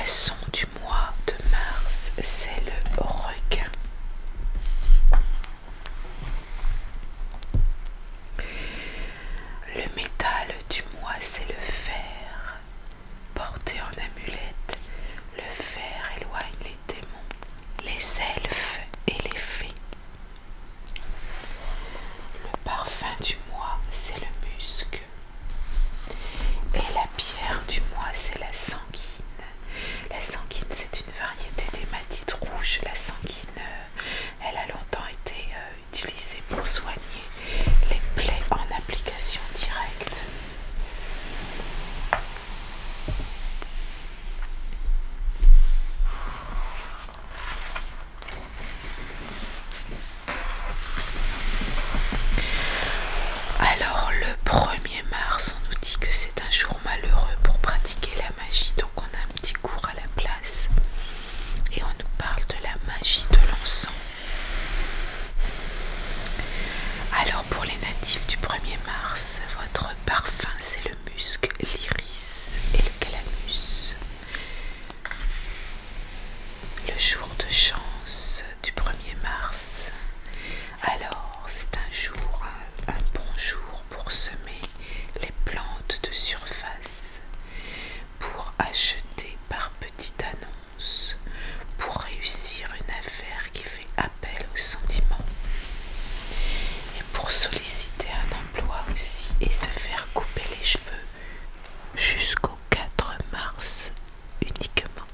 poisson du mois de mars, c'est le requin. Le métal du mois, c'est le fer. Porté en amulette, le fer éloigne les démons, les elfes et les fées. Le parfum du mois, c'est le musc. Et la pierre du mois, c'est la sanguine. La sanguine, c'est une variété d'hématite rouge. La sanguine, elle a longtemps été utilisée pour soigner les plaies en application directe. Alors le 1er mars, on nous dit que c'est un jour malheureux pour pratiquer la magie, donc on a un petit cours à la place et on nous parle de la magie de l'encens. Alors pour les natifs du 1er mars, votre parfum c'est le musc, l'iris et le calamus. Le jour de chance du 1er mars, alors c'est un jour, un bon jour pour semer les plantes de surface, pour acheter par petite annonce, pour réussir une affaire qui fait appel au sentiment, et pour solliciter un emploi aussi et se faire couper les cheveux jusqu'au 4 mars uniquement.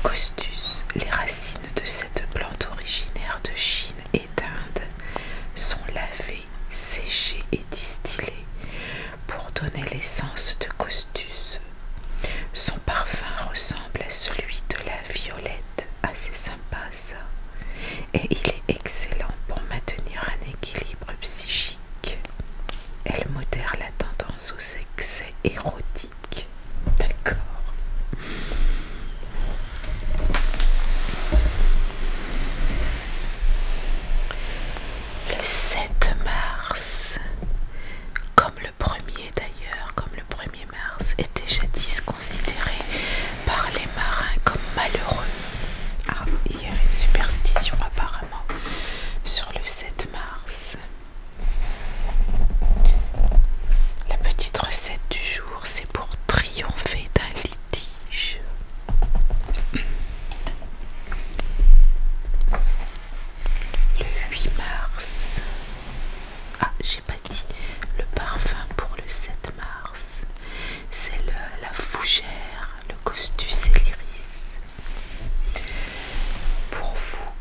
costus. Les racines de cette plante originaire de Chine et d'Inde sont lavées, séchées et distillées pour donner l'essence de costus. Son parfum ressemble à celui de la violette, assez sympa ça, et il est excellent pour maintenir un équilibre psychique. Elle modère la tendance aux excès érotiques. D'accord. Le 7 mars, comme le premier d'ailleurs, comme le 1er mars, était jadis considéré par les marins comme malheureux. Ah, il y a une superstition apparemment sur le 7 mars. La petite recette du jour, c'est pour triompher d'un litige. Le 8 mars. Ah, j'ai pas dit le parfum pour le 7 mars. C'est la fougère, le costus et l'iris. Pour vous,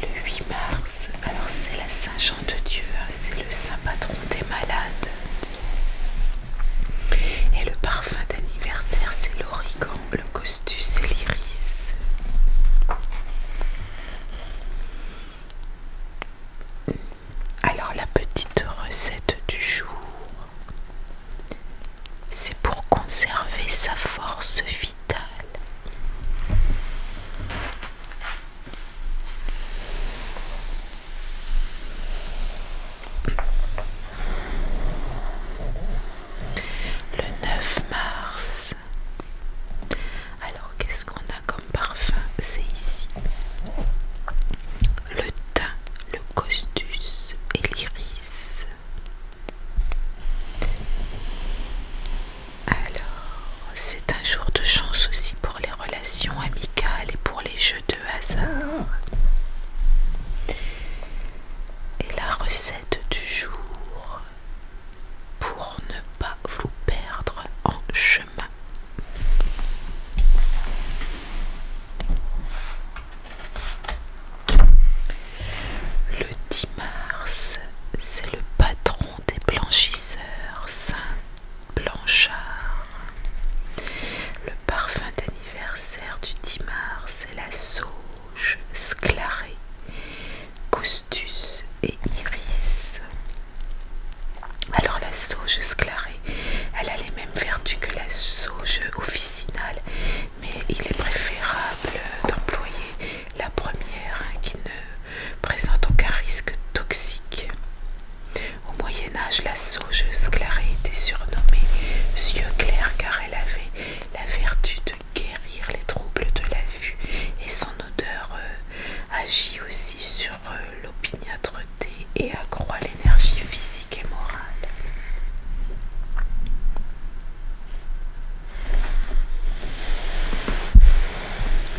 le 8 mars, alors c'est la Saint-Jean de Dieu, hein, c'est le saint patron des malades. Et le parfum d'anniversaire, c'est l'origan, le costus et l'iris. Alors la petite recette du jour, c'est pour conserver sa force vitale. Le 9 mars, alors qu'est-ce qu'on a comme parfum? C'est ici. Le thym, le costus et l'iris. Alors, c'est un jour de chance aussi pour les relations amicales et pour les jeux de hasard. Et la recette du jour, pour ne pas vous perdre en chemin. Le 10 mars, c'est le patron des blanchisseurs, Saint Blanchard. Le parfum d'anniversaire du 10 mars, c'est la sauge sclarée, costus et iris. Alors la sauge sclarée, elle a les mêmes vertus que la sauge officinale, mais il est préférable d'employer la première, hein, qui ne présente aucun risque toxique. Au Moyen-Âge, la sauge sclarée était surnommée yeux clairs car elle avait la vertu de guérir les troubles de la vue et son odeur agit aussi sur l'opiniâtreté et accroît l'énergie physique et morale.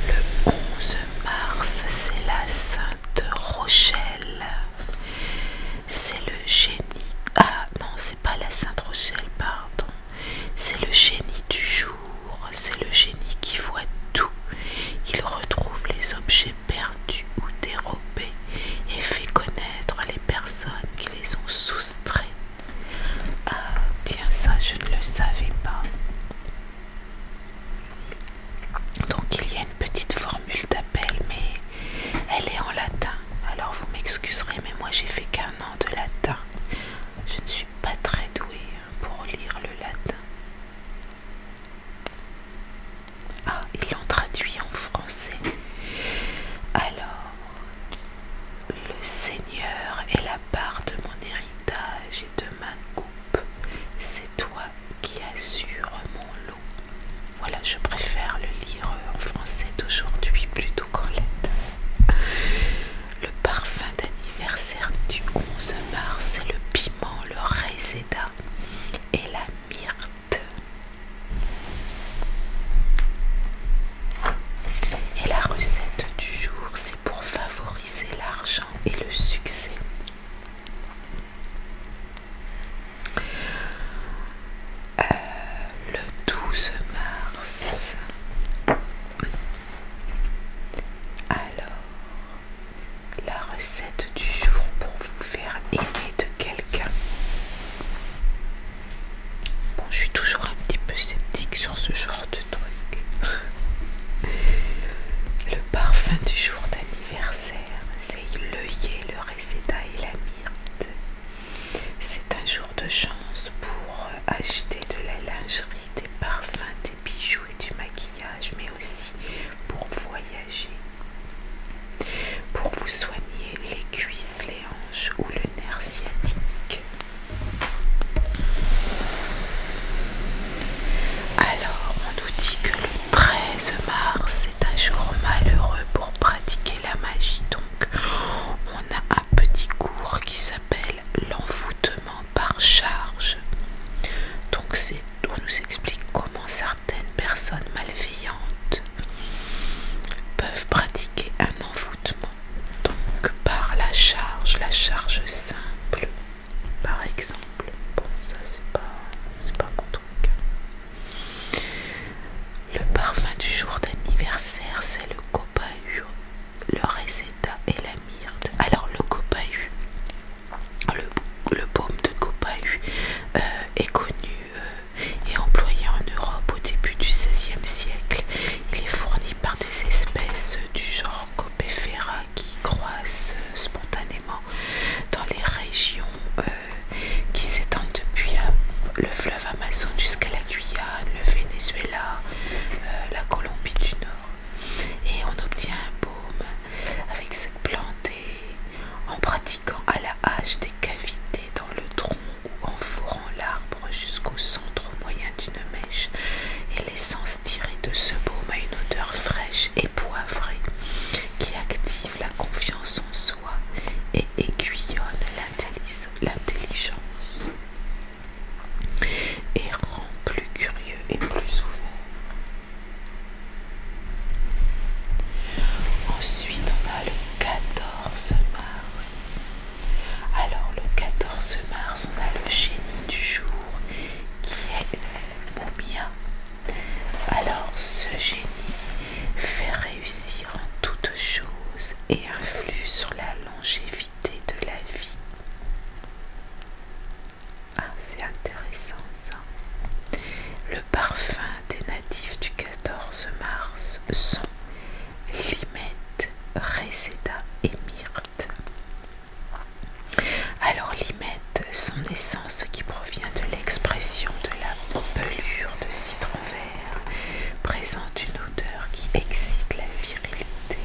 Le 11 mars, c'est la Sainte Rochelle. C'est le génie. Ah non, c'est pas la Sainte Rochelle, pardon. C'est le génie du jour. C'est le génie qui voit tout. Il retrouve les objets perdus ou dérobés et fait connaître les personnes qui les ont soustraits. Ah, tiens, ça, je ne le savais pas. Donc il y a une petite formule d'appel, mais elle est en latin. Alors vous m'excuserez, mais moi j'ai fait qu'un an de latin. Je ne suis pas très douée pour lire le latin. Ah, ils l'ont traduit en français. Alors, le Seigneur est la part de mon héritage et de ma coupe. C'est toi qui assures mon lot. Voilà, je préfère le lire en français d'aujourd'hui plutôt qu'en latin. Le parfum d'anniversaire du 11 mars, c'est chance pour acheter de la lingerie, des parfums, des bijoux et du maquillage, mais aussi pour voyager, pour vous soigner les cuisses, les hanches ou le nerf sciatique. Alors, on nous dit que le 13 mars est un jour malheureux pour pratiquer la magie. Donc, on a un petit cours qui s'appelle l'envoûtement par charge. Donc, on nous explique comment certaines personnes malveillantes peuvent pratiquer un envoûtement. Donc, par la charge simple, par exemple. Bon, ça c'est pas mon truc. Le parfum du jour d'anniversaire, c'est le copahue, le reseda et la myrte. Alors le copahue, le baume de copahue est connu et employé en Europe au début du XVIe siècle. Il est fourni par des espèces du genre Copéphora qui croissent spontanément dans les régions qui s'étendent depuis le fleuve Amazon jusqu'à la Guyane, le Venezuela, la Colombie du Nord. Et on obtient un baume avec cette plante et en pratiquant à la hache des cavités dans le tronc ou en fourrant l'arbre jusqu'au centre au moyen d'une mèche. Et l'essence tirée de ce baume a une odeur fraîche et poivrée qui active la confiance en soi et aiguillonne l'intelligence et rend plus curieux et plus ouvert. Ensuite, on a le 14 mars. Alors, le 14 mars, on a le génie du jour qui est Momia. Alors, ce génie fait réussir en toutes choses et influe sur la longévité de la vie. Ah, c'est intéressant ça. Le parfum des natifs du 14 mars sont limette, reseda et myrte. Alors limette, son essence qui provient de l'expression de la pelure de citron vert présente une odeur qui excite la virilité.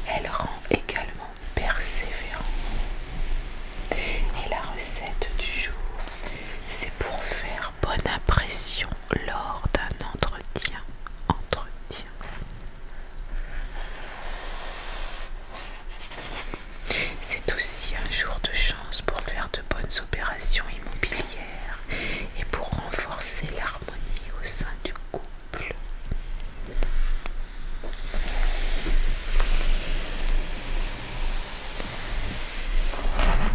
Elle rend également persévérant. Et la recette du jour, c'est pour faire bonne impression lors d'un entretien. C'est aussi un jour de chance pour faire de bonnes opérations immobilières et pour renforcer l'harmonie au sein du couple.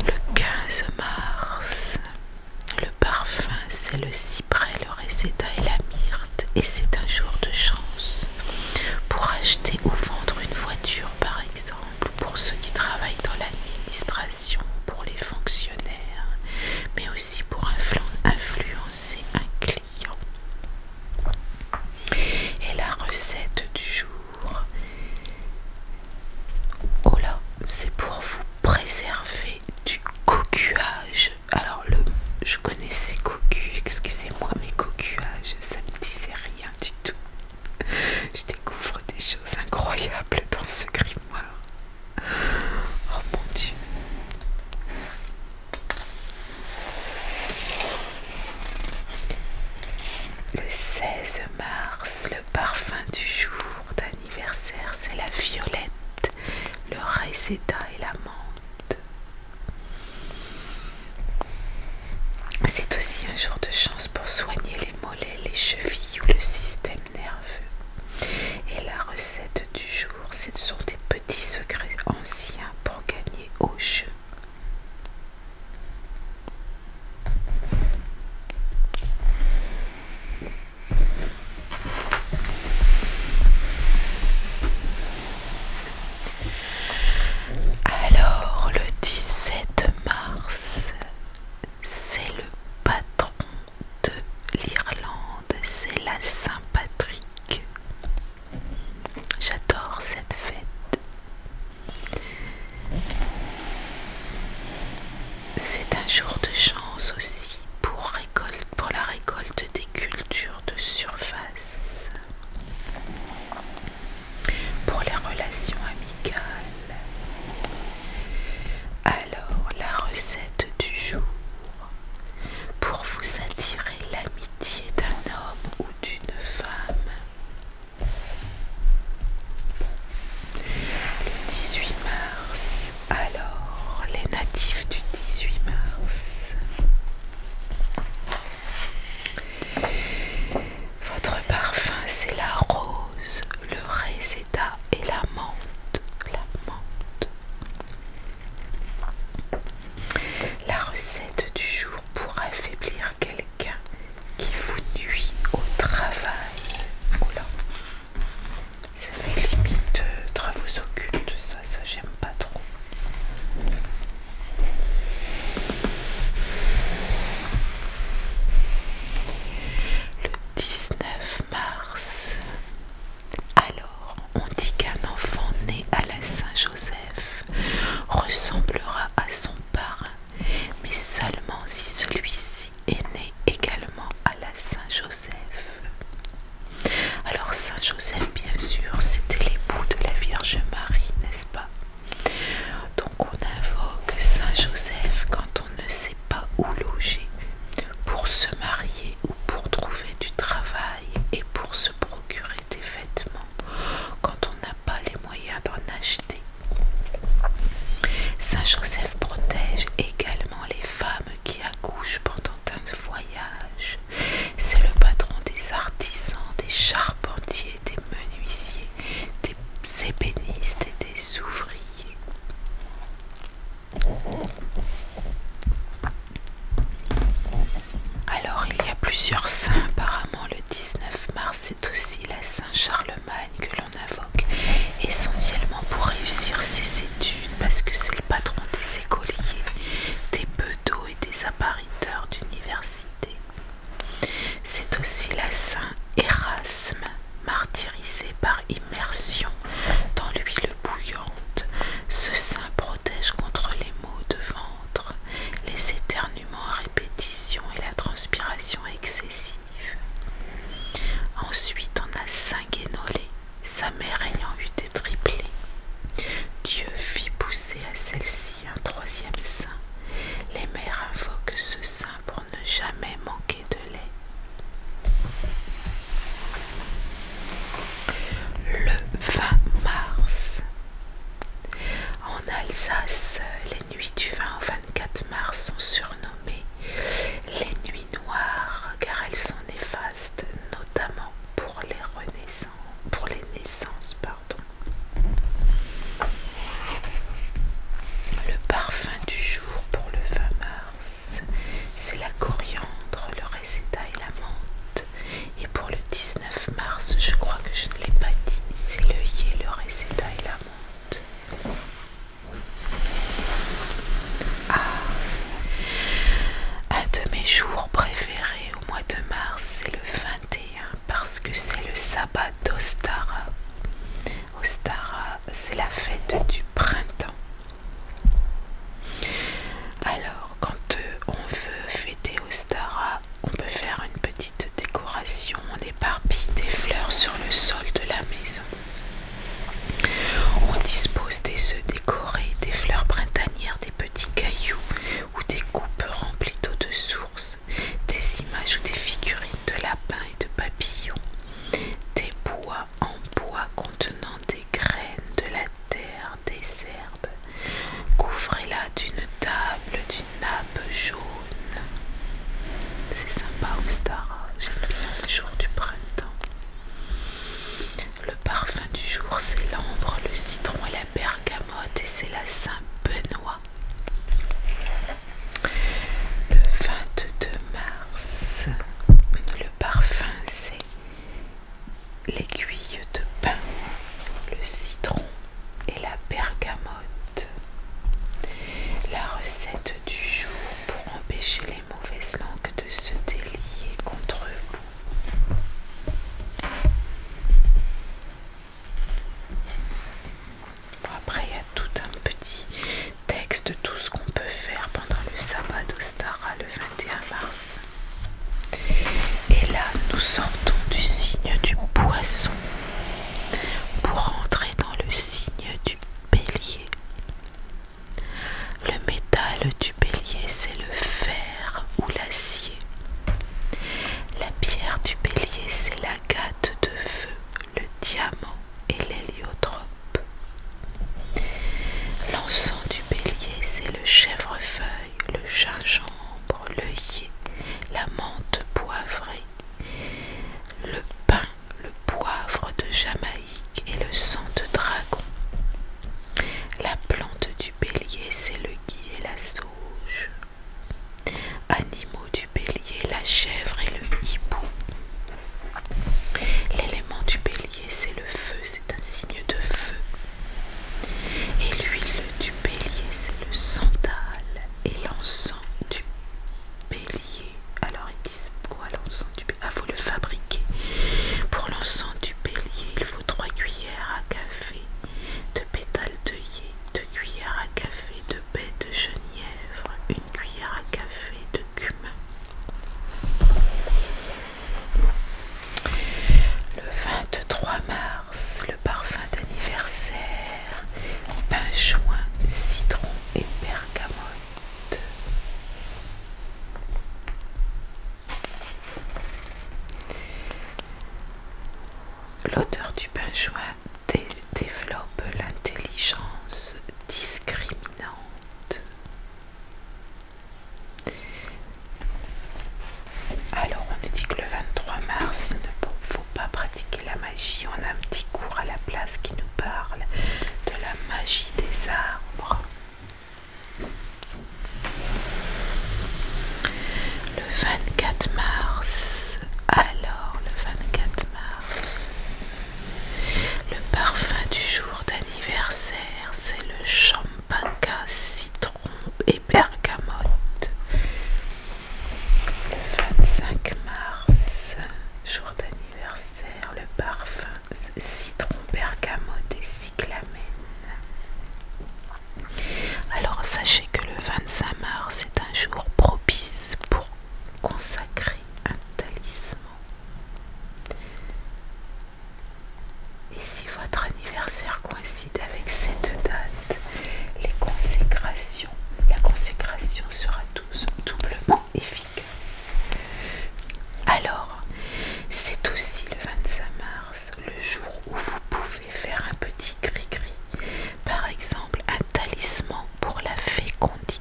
Le 15 mars, le parfum c'est le cyprès, le reseda et la myrte et c'est un jour de chance pour acheter ou vendre une voiture par exemple, pour ceux qui travaillent dans l'administration, pour les fonctionnaires, mais aussi pour influencer un client. Et la recette du jour, oh là, c'est pour vous préserver du cocuage. Alors je connaissais cocu, excusez-moi, mais cocuage, ça me disait rien du tout. Je découvre des choses incroyables dans ce grimoire. Oh mon Dieu. Le 16 mars, le parfum du jour d'anniversaire, c'est la violette, le reseda et la menthe. C'est aussi un jour de chance pour soigner les mollets, les chevilles ou le système nerveux. Et la recette du jour, ce sont des petits secrets anciens pour gagner au jeu. Alors, le 17 mars, c'est le patron plusieurs saints. Apparemment, le 19 mars, c'est aussi la Saint-Charlemagne que l'on invoque essentiellement pour réussir ses études, parce que c'est le patron des écoliers, des bedeaux et des appariteurs d'université. C'est aussi la Saint Érasme, martyrisé par immersion dans l'huile bouillante. Ce saint protège contre les maux de ventre, les éternuements à répétition et la transpiration excessive. Ensuite, on a Saint Guénolé, sa mère ayant eu des triplés. Dieu fit pousser à celle-ci un troisième sein. Les mères invoquent ce saint pour ne jamais manquer de lait. Le 20 mars. En Alsace, les nuits du 20 au 24 mars sont surnommées les nuits noires car elles sont néfastes, notamment pour les naissances. Le parfum du jour pour le 20 mars, c'est la coriandre, le réséda et la menthe. Et pour le 19 mars, je crois que je ne l'ai pas dit, c'est l'œillet, le réséda et la menthe. Un de mes jours préférés au mois de mars, c'est le 21 parce que c'est le sabbat d'Ostara. Ostara, c'est la fête du printemps. Alors, quand on veut fêter Ostara, on peut faire une petite décoration. On éparpille des fleurs sur le sol de la maison. On dispose des œufs décorés, des fleurs printanières, des petits cailloux ou des coupes remplies d'eau de source, des images ou des figurines de lapins et de papillons, des bois en bois contenant des graines, de la terre, des herbes. Couvrez-la d'une table, d'une nappe jaune. C'est sympa, Ostara. J'aime bien le jour du printemps. Le parfum du jour, c'est l'ambre, le citron et la bergamote, et c'est la Saint-Benoît. Le 22 mars, le parfum, c'est l'aiguille de pin, le citron et la bergamote. La recette du jour pour empêcher les mauvaises langues de se délier contre vous. Après, il y a tout un petit texte de tout ce qu'on peut faire pendant le sabbat d'Ostara le 21 mars. Et là, nous sortons du signe du Poisson pour entrer dans le signe du Bélier. Le métal du Bélier, c'est le fer ou l'acier. La pierre du Bélier, c'est l'agate de feu, le diamant et l'héliotrope. L'encens du Bélier, c'est le chèvrefeuille, le gingembre, l'œillet, la menthe poivrée, le pin, le poivre de Jamaïque et le sang de dragon. La plante du Bélier, c'est le gui et la sauge. Animaux du Bélier, la chèvre et le hibou. L'élément du Bélier, c'est le feu, c'est un signe de feu. Et l'huile du Bélier, c'est le santal. Et l'encens du Bélier, alors ils disent quoi l'encens du Bélier? Ah, faut le fabriquer. Pour l'encens du Bélier, il faut 3 cuillères à café de pétales d'œillet, 2 cuillères à café de baies de genièvre, 1 cuillère à café de cumin. Le 23 mars, le parfum d'anniversaire, pinjoin, citron et bergamote. L'odeur du pinjoin développe l'intelligence discriminante. Alors on nous dit que le 23 mars, il ne faut pas pratiquer la magie. On a un petit cours à la place qui nous parle de la magie des arbres. Le 24 mars, consacrer un talisman. Et si votre anniversaire coïncide avec cette date, la consécration sera doublement efficace. Alors, c'est aussi le 25 mars, le jour où vous pouvez faire un petit gris-gris. Par exemple, un talisman pour la fécondité.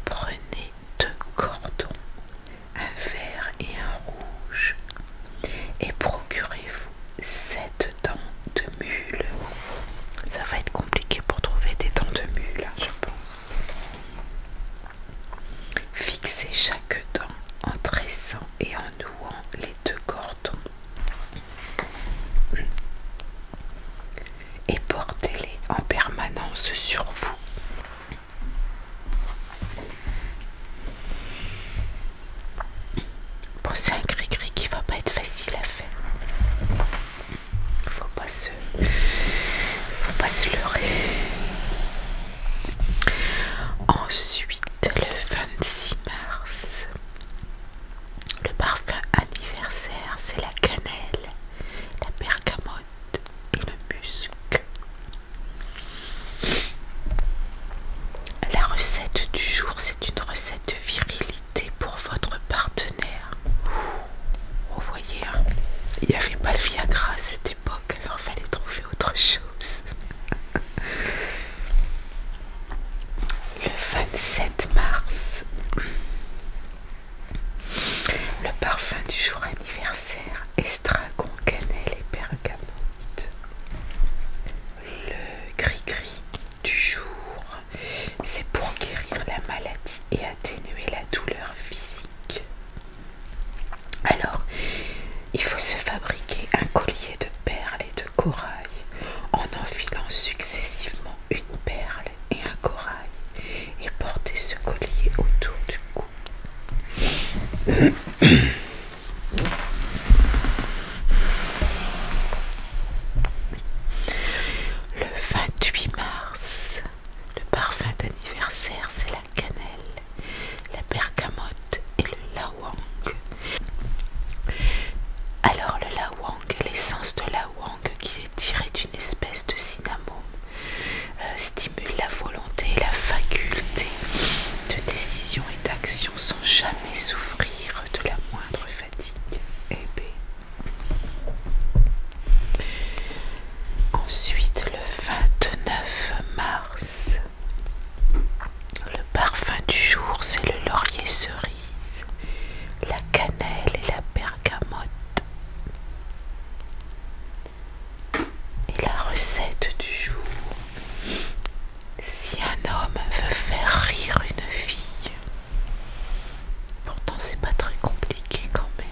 Prenez 2 cordons, un vert et un rouge, et procurez-vous 7 dents de mule. Ça va être compliqué pour trouver des dents de mule, hein, je pense. Fixez chaque dent en tressant et en nouant les 2 cordons et portez-les en permanence sur vous. Bon, c'est un gris-gris qui va pas être facile à faire. Faut pas se leurrer. Ensuite, le 26 mars, le parfum anniversaire, c'est la cannelle, la bergamote et le musc. La recette du jour, c'est une recette de virilité pour votre partenaire. Vous voyez, hein, il n'y avait pas le Viagra à cette époque, alors il fallait trouver autre chose. Le 27 mars, le parfum du jour anniversaire, estragon, cannelle et bergamote. Le gris-gris du jour, c'est pour guérir la maladie et atténuer la douleur physique. Alors, il faut se fabriquer un collier de perles et de corail en enfilant successivement une perle et un corail et porter ce collier autour du cou. Le 28 mars, le parfum d'anniversaire, c'est la cannelle, la bergamote et le lawang. Alors le lawang, l'essence de lawang qui est tirée d'une espèce de cinnamome, stimule la volonté et la faculté de décision et d'action sans jamais souffrir de la moindre fatigue. Ensuite, le 29 mars, le parfum du jour, c'est le laurier cerise, la cannelle et la bergamote. Et la recette du jour, si un homme veut faire rire une fille, pourtant c'est pas très compliqué quand même.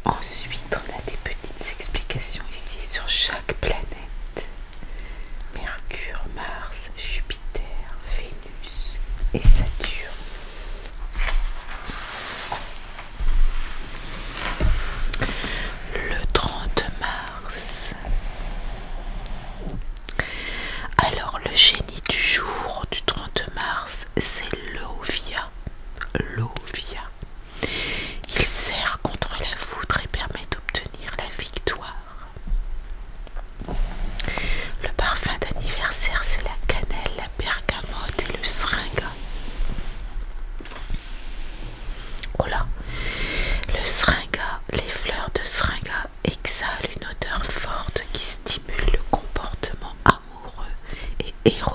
Ensuite, on a des petites explications ici sur chaque planète. Mercure, Mars, Jupiter, Vénus et Saturne. Le 30 mars. Alors, le génie du jour du 30 mars, c'est l'Ovia. L'Ovia. Il sert contre la foudre et permet d'obtenir la victoire. Le parfum d'anniversaire, c'est la cannelle, la bergamote et le seringa. Oh là, le seringa, les fleurs de seringa exhalent une odeur forte qui stimule le comportement amoureux et érotique.